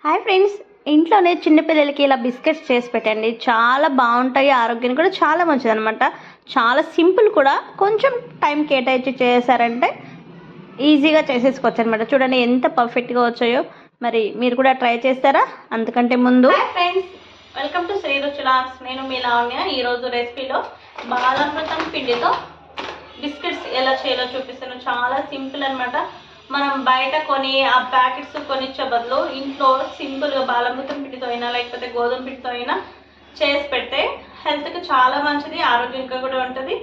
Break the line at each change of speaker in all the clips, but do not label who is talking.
Hi friends, ఇంట్లోనే చిన్నపిల్లలకి ఇలా బిస్కెట్స్ చేసి పెట్టండి. చాలా బాగుంటాయి, ఆరోగ్యానికి కూడా చాలా మంచిదన్నమాట. చాలా సింపుల్ కూడా. కొంచెం టైం కేటాయించి చేశారంటే ఈజీగా చేసేసుకోవచ్చు అనమాట. చూడండి ఎంత పర్ఫెక్ట్గా వచ్చాయో. మరి మీరు కూడా ట్రై చేస్తారా? అంతకంటే ముందు hi friends, welcome to Sri Ruchulax. నేను మీ లావణ్య. ఈరోజు రెసిపీలో బాలామృతం పిండితో బిస్కెట్స్ ఎలా చేయాలో చూపిస్తాను. చాలా సింపుల్ అనమాట. మనం బయట కొని ఆ ప్యాకెట్స్ కొనిచ్చే బదులు ఇంట్లో సింపుల్గా బాలామృతం పిండితో అయినా లేకపోతే గోధుమ పిండితో అయినా చేసి పెడితే హెల్త్కి చాలా మంచిది, ఆరోగ్యంగా కూడా ఉంటుంది.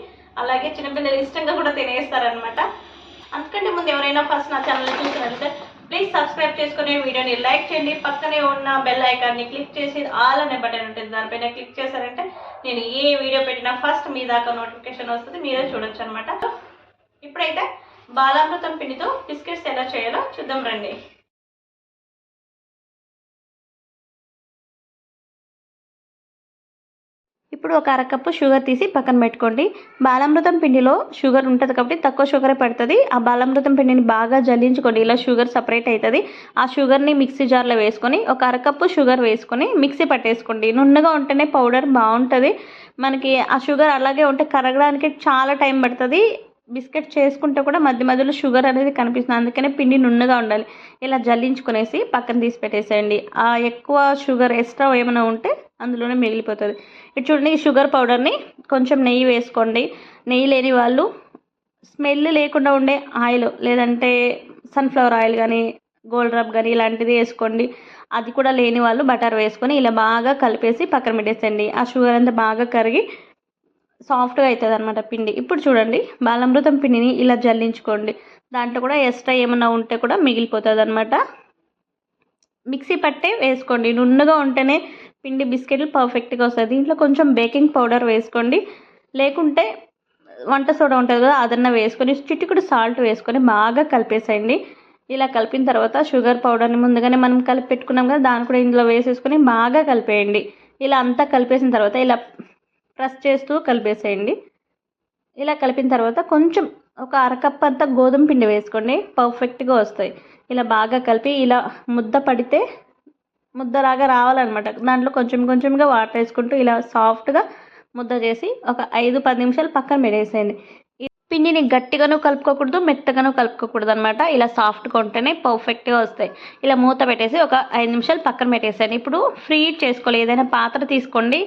అలాగే చిన్నపిల్లలు ఇష్టంగా కూడా తినేస్తారనమాట. అంతకంటే ముందు ఎవరైనా ఫస్ట్ నా ఛానల్ చూసినట్లయితే ప్లీజ్ సబ్స్క్రైబ్ చేసుకుని వీడియోని లైక్ చేయండి. పక్కనే ఉన్న బెల్ ఐకాన్ని క్లిక్ చేసి ఆల్ అనే బటన్ ఉంటుంది, దానిపైన క్లిక్ చేశారంటే నేను ఏ వీడియో పెట్టినా ఫస్ట్ మీ దాకా నోటిఫికేషన్ వస్తుంది, మీరే చూడొచ్చు అనమాట. ఇప్పుడైతే బాలామృతం పిండితో బిస్కెట్స్ ఎలా చేయాలో చూద్దాం రండి. ఇప్పుడు ఒక అరకప్పు షుగర్ తీసి పక్కన పెట్టుకోండి. బాలామృతం పిండిలో షుగర్ ఉంటుంది కాబట్టి తక్కువ షుగరే పడుతుంది. ఆ బాలామృతం పిండిని బాగా జల్లించుకోండి, ఇలా షుగర్ సపరేట్ అవుతుంది. ఆ షుగర్ని మిక్సీ జార్లో వేసుకొని ఒక అరకప్పు షుగర్ వేసుకొని మిక్సీ పట్టేసుకోండి. నున్నగా ఉంటేనే పౌడర్ బాగుంటుంది. మనకి ఆ షుగర్ అలాగే ఉంటే కరగడానికి చాలా టైం పడుతుంది. బిస్కెట్ చేసుకుంటే కూడా మధ్య మధ్యలో షుగర్ అనేది కనిపిస్తుంది, అందుకనే పిండి నున్నగా ఉండాలి. ఇలా జల్లించుకునేసి పక్కన తీసి పెట్టేసేయండి. ఆ ఎక్కువ షుగర్ ఎక్స్ట్రా ఏమైనా ఉంటే అందులోనే మిగిలిపోతుంది. ఇటు చూడండి, ఈ షుగర్ పౌడర్ని కొంచెం నెయ్యి వేసుకోండి. నెయ్యి లేని వాళ్ళు స్మెల్ లేకుండా ఉండే ఆయిల్ లేదంటే సన్ఫ్లవర్ ఆయిల్ కానీ గోల్డ్ రబ్ కానీ ఇలాంటిది వేసుకోండి. అది కూడా లేని వాళ్ళు బటర్ వేసుకొని ఇలా బాగా కలిపేసి పక్కన పెట్టేసేయండి. ఆ షుగర్ అంతా బాగా కరిగి సాఫ్ట్గా అవుతుంది అనమాట పిండి. ఇప్పుడు చూడండి, బాలామృతం పిండిని ఇలా జల్లించుకోండి. దాంట్లో కూడా ఎక్స్ట్రా ఏమైనా ఉంటే కూడా మిగిలిపోతుంది అనమాట. మిక్సీ పట్టే వేసుకోండి, నున్నగా ఉంటేనే పిండి బిస్కెట్లు పర్ఫెక్ట్గా వస్తుంది. దీంట్లో కొంచెం బేకింగ్ పౌడర్ వేసుకోండి, లేకుంటే వంట సోడా ఉంటుంది కదా అదన్నా వేసుకొని చిటికుడు సాల్ట్ వేసుకొని బాగా కలిపేసేయండి. ఇలా కలిపిన తర్వాత షుగర్ పౌడర్ని ముందుగానే మనం కలిపి పెట్టుకున్నాం కదా, దాన్ని కూడా ఇందులో వేసేసుకొని బాగా కలిపేయండి. ఇలా అంతా కలిపేసిన తర్వాత ఇలా ప్రెస్ చేస్తూ కలిపేసేయండి. ఇలా కలిపిన తర్వాత కొంచెం ఒక అరకప్ అంతా గోధుమ పిండి వేసుకోండి, పర్ఫెక్ట్గా వస్తాయి. ఇలా బాగా కలిపి ఇలా ముద్ద పడితే ముద్దలాగా రావాలన్నమాట. దాంట్లో కొంచెం కొంచెంగా వాటర్ వేసుకుంటూ ఇలా సాఫ్ట్గా ముద్ద చేసి ఒక 5-10 నిమిషాలు పక్కన పెట్టేసేయండి. పిండిని గట్టిగాను కలుపుకోకూడదు, మెత్తగాను కలుపుకోకూడదు అనమాట. ఇలా సాఫ్ట్గా ఉంటేనే పర్ఫెక్ట్గా వస్తాయి. ఇలా మూత పెట్టేసి ఒక 5 నిమిషాలు పక్కన పెట్టేసాను. ఇప్పుడు ఫ్రీ హీట్ చేసుకోవాలి. ఏదైనా పాత్ర తీసుకోండి.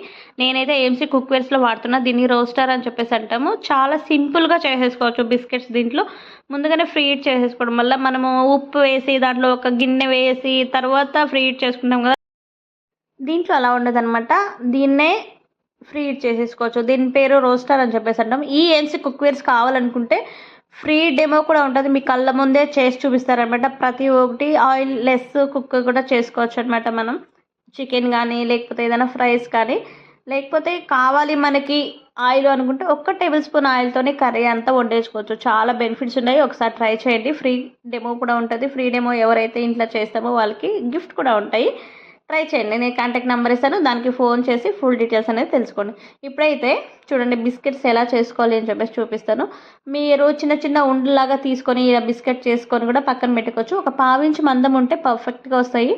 నేనైతే ఏఎంసీ కుక్వేర్స్లో వాడుతున్నా. దీన్ని రోస్టర్ అని చెప్పేసి అంటాము. చాలా సింపుల్గా చేసేసుకోవచ్చు బిస్కెట్స్. దీంట్లో ముందుగానే ఫ్రీ హీట్ చేసేసుకోవడం వల్ల మనము ఉప్పు వేసి దాంట్లో ఒక గిన్నె వేసి తర్వాత ఫ్రీ హీట్ చేసుకుంటాం కదా, దీంట్లో అలా ఉండదన్నమాట. దీన్నే ఫ్రీ హీట్ చేసేసుకోవచ్చు. దీని పేరు రోస్టర్ అని చెప్పేసి అంటాం. ఈ ఏఎంసీ కుక్వేర్స్ కావాలనుకుంటే ఫ్రీ డెమో కూడా ఉంటుంది, మీ కళ్ళ ముందే చేసి చూపిస్తారనమాట. ప్రతి ఒక్కటి ఆయిల్ లెస్ కుక్ కూడా చేసుకోవచ్చు అనమాట. మనం చికెన్ కానీ లేకపోతే ఏదైనా ఫ్రైస్ కానీ, లేకపోతే కావాలి మనకి ఆయిల్ అనుకుంటే 1 టేబుల్ స్పూన్ ఆయిల్తోనే కర్రీ అంతా వండేసుకోవచ్చు. చాలా బెనిఫిట్స్ ఉన్నాయి, ఒకసారి ట్రై చేయండి. ఫ్రీ డెమో కూడా ఉంటుంది. ఫ్రీ డెమో ఎవరైతే ఇంట్లో చేస్తామో వాళ్ళకి గిఫ్ట్ కూడా ఉంటాయి. ట్రై చేయండి. నేను కాంటాక్ట్ నెంబర్ ఇస్తాను, దానికి ఫోన్ చేసి ఫుల్ డీటెయిల్స్ అనేది తెలుసుకోండి. ఇప్పుడైతే చూడండి బిస్కెట్స్ ఎలా చేసుకోవాలి అని చెప్పేసి చూపిస్తాను. మీరు చిన్న చిన్న ఉండలాగా తీసుకొని ఇలా బిస్కెట్ చేసుకొని కూడా పక్కన పెట్టుకోవచ్చు. ఒక 1/2 ఇంచ్ మందం ఉంటే పర్ఫెక్ట్గా వస్తాయి.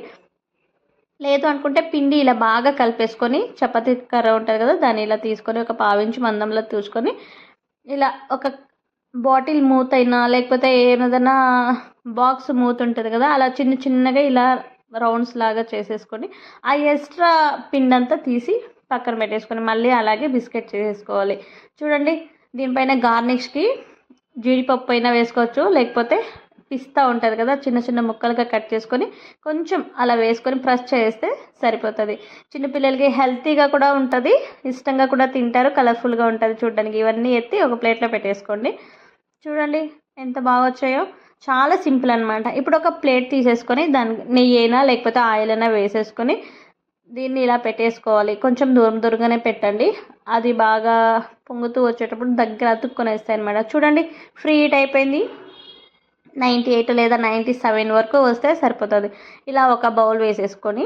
లేదు అనుకుంటే పిండి ఇలా బాగా కలిపేసుకొని చపాతీ కర్ర ఉంటుంది కదా, దాన్ని ఇలా తీసుకొని ఒక 1/2 ఇంచ్ మందంలో తీసుకొని ఇలా ఒక బాటిల్ మూత అయినా లేకపోతే ఏదైనా బాక్స్ మూత ఉంటుంది కదా, అలా చిన్న చిన్నగా ఇలా రౌండ్స్ లాగా చేసేసుకొని ఆ ఎక్స్ట్రా పిండి అంతా తీసి పక్కన పెట్టేసుకొని మళ్ళీ అలాగే బిస్కెట్ చేసేసుకోవాలి. చూడండి, దీనిపైన గార్నిష్కి జీడిపప్పు అయినా వేసుకోవచ్చు, లేకపోతే పిస్తా ఉంటుంది కదా చిన్న చిన్న ముక్కలుగా కట్ చేసుకొని కొంచెం అలా వేసుకొని ప్రెస్ చేస్తే సరిపోతుంది. చిన్నపిల్లలకి హెల్తీగా కూడా ఉంటుంది, ఇష్టంగా కూడా తింటారు, కలర్ఫుల్గా ఉంటుంది చూడడానికి. ఇవన్నీ ఎత్తి ఒక ప్లేట్లో పెట్టేసుకోండి. చూడండి ఎంత బాగా వచ్చాయో. చాలా సింపుల్ అనమాట. ఇప్పుడు ఒక ప్లేట్ తీసేసుకొని దానికి నెయ్యి అయినా లేకపోతే ఆయిల్ అయినా వేసేసుకొని దీన్ని ఇలా పెట్టేసుకోవాలి. కొంచెం దూరంగానే పెట్టండి, అది బాగా పొంగుతూ వచ్చేటప్పుడు దగ్గర అతుక్కొని వేస్తాయి అనమాట. చూడండి, ఫ్రీ హీట్ అయిపోయింది. 98 లేదా 97 వరకు వస్తే సరిపోతుంది. ఇలా ఒక బౌల్ వేసేసుకొని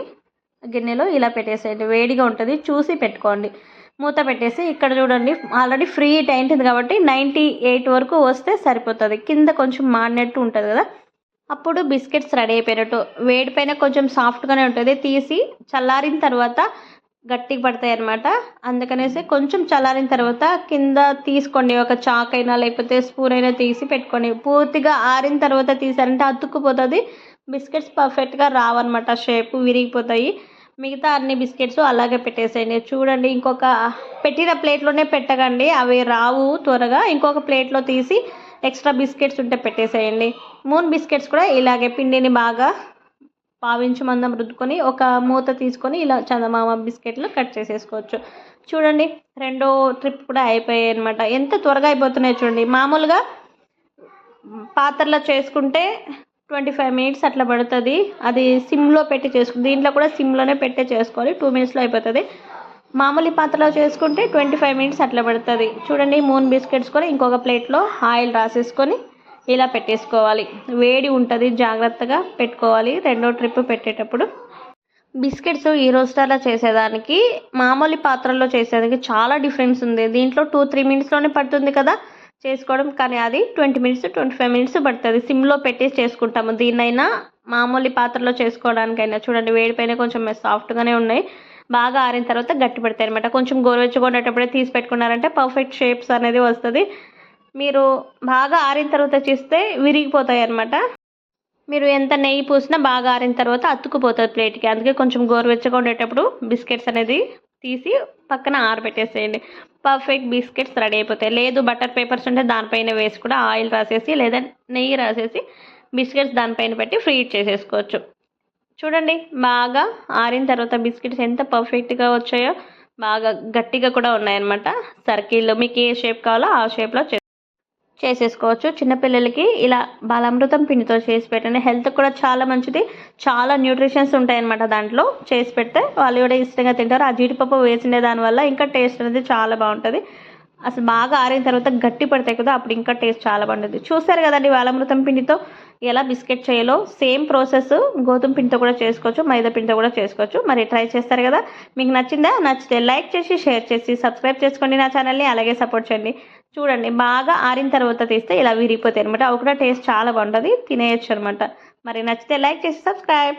గిన్నెలో ఇలా పెట్టేసేయండి. వేడిగా ఉంటుంది, చూసి పెట్టుకోండి. మూత పెట్టేసి ఇక్కడ చూడండి ఆల్రెడీ ఫ్రీ హీట్ అయింటుంది కాబట్టి 98 వరకు వస్తే సరిపోతుంది. కింద కొంచెం మాడినట్టు ఉంటుంది కదా, అప్పుడు బిస్కెట్స్ రెడీ అయిపోయినట్టు. వేడి పైన కొంచెం సాఫ్ట్గానే ఉంటుంది, తీసి చల్లారిన తర్వాత గట్టిగా పడతాయి అన్నమాట. అందుకనేసి కొంచెం చల్లారిన తర్వాత కింద తీసుకోండి, ఒక చాక్ అయినా లేకపోతే స్పూన్ అయినా తీసి పెట్టుకోండి. పూర్తిగా ఆరిన తర్వాత తీసారంటే అతుక్కుపోతుంది, బిస్కెట్స్ పర్ఫెక్ట్గా రావన్నమాట, షేప్ విరిగిపోతాయి. మిగతా అన్ని బిస్కెట్స్ అలాగే పెట్టేసేయండి. చూడండి, ఇంకొక పెట్టిన ప్లేట్లోనే పెట్టకండి, అవి రావు త్వరగా. ఇంకొక ప్లేట్లో తీసి ఎక్స్ట్రా బిస్కెట్స్ ఉంటే పెట్టేసేయండి. మూన్ బిస్కెట్స్ కూడా ఇలాగే పిండిని బాగా పావించు మందం రుద్దుకొని ఒక మూత తీసుకొని ఇలా చందమామ బిస్కెట్లు కట్ చేసేసుకోవచ్చు. చూడండి, రెండో ట్రిప్ కూడా అయిపోయాయి అనమాట. ఎంత త్వరగా అయిపోతున్నాయి చూడండి. మామూలుగా పాత్రలో చేసుకుంటే 25 మినిట్స్ అట్లా పడుతుంది, అది సిమ్లో పెట్టి చేసుకుంది. దీంట్లో కూడా సిమ్లోనే పెట్టి చేసుకోవాలి, 2 మినిట్స్లో అయిపోతుంది. మామూలు పాత్రలో చేసుకుంటే 25 మినిట్స్ అట్లా పడుతుంది. చూడండి, మూన్ బిస్కెట్స్ కూడా ఇంకొక ప్లేట్లో ఆయిల్ రాసేసుకొని ఇలా పెట్టేసుకోవాలి. వేడి ఉంటుంది, జాగ్రత్తగా పెట్టుకోవాలి రెండో ట్రిప్ పెట్టేటప్పుడు. బిస్కెట్స్ ఈ రోస్టర్లో చేసేదానికి మామూలు పాత్రలో చేసేదానికి చాలా డిఫరెన్స్ ఉంది. దీంట్లో 2-3 మినిట్స్లోనే పడుతుంది కదా చేసుకోవడం, కానీ అది 20 మినిట్స్ 25 మినిట్స్ పడుతుంది. సిమ్లో పెట్టేసి చేసుకుంటాము. దీన్నైనా మామూలు పాత్రలో చేసుకోవడానికైనా చూడండి, వేడిపైన కొంచెం సాఫ్ట్గానే ఉన్నాయి. బాగా ఆరిన తర్వాత గట్టి పడతాయి అనమాట. కొంచెం గోరువెచ్చగా ఉండేటప్పుడే తీసి పెట్టుకున్నారంటే పర్ఫెక్ట్ షేప్స్ అనేది వస్తుంది. మీరు బాగా ఆరిన తర్వాత చేస్తే విరిగిపోతాయి అనమాట. మీరు ఎంత నెయ్యి పూసినా బాగా ఆరిన తర్వాత అతుక్కుపోతుంది ప్లేట్కి. అందుకే కొంచెం గోరువెచ్చగా ఉండేటప్పుడు బిస్కెట్స్ అనేది తీసి పక్కన ఆరబెట్టేసేయండి. పర్ఫెక్ట్ బిస్కెట్స్ రెడీ అయిపోతాయి. లేదు బటర్ పేపర్స్ ఉంటే దానిపైన వేసి కూడా ఆయిల్ రాసేసి లేదా నెయ్యి రాసేసి బిస్కెట్స్ దానిపైన పెట్టి ఫ్రీ చేసేసుకోవచ్చు. చూడండి, బాగా ఆరిన తర్వాత బిస్కెట్స్ ఎంత పర్ఫెక్ట్గా వచ్చాయో, బాగా గట్టిగా కూడా ఉన్నాయన్నమాట. సర్కిల్ మీకు ఏ షేప్ కావాలో ఆ షేప్లో చేసేసుకోవచ్చు. చిన్నపిల్లలకి ఇలా బాలామృతం పిండితో చేసి పెట్టండి, హెల్త్ కూడా చాలా మంచిది. చాలా న్యూట్రిషన్స్ ఉంటాయన్నమాట దాంట్లో. చేసి పెడితే వాళ్ళు కూడా ఇష్టంగా తింటారు. ఆ జీడిపప్పు వేసిండే దానివల్ల ఇంకా టేస్ట్ అనేది చాలా బాగుంటుంది. అసలు బాగా ఆరిన తర్వాత గట్టి పడతాయి కదా, అప్పుడు ఇంకా టేస్ట్ చాలా బాగుంటుంది. చూసారు కదండి, బాలామృతం పిండితో ఎలా బిస్కెట్ చేయాలో. సేమ్ ప్రాసెస్ గోధుమ పిండితో కూడా చేసుకోవచ్చు, మైదా పిండితో కూడా చేసుకోవచ్చు. మరి ట్రై చేస్తారు కదా. మీకు నచ్చిందా? నచ్చితే లైక్ చేసి షేర్ చేసి సబ్స్క్రైబ్ చేసుకోండి నా ఛానల్ని, అలాగే సపోర్ట్ చేయండి. చూడండి, బాగా ఆరిన తర్వాత తీస్తే ఇలా విరిగిపోతాయి అనమాట. అవి కూడా టేస్ట్ చాలా బాగుంటుంది, తినేయచ్చు అనమాట. మరి నచ్చితే లైక్ చేసి సబ్స్క్రైబ్.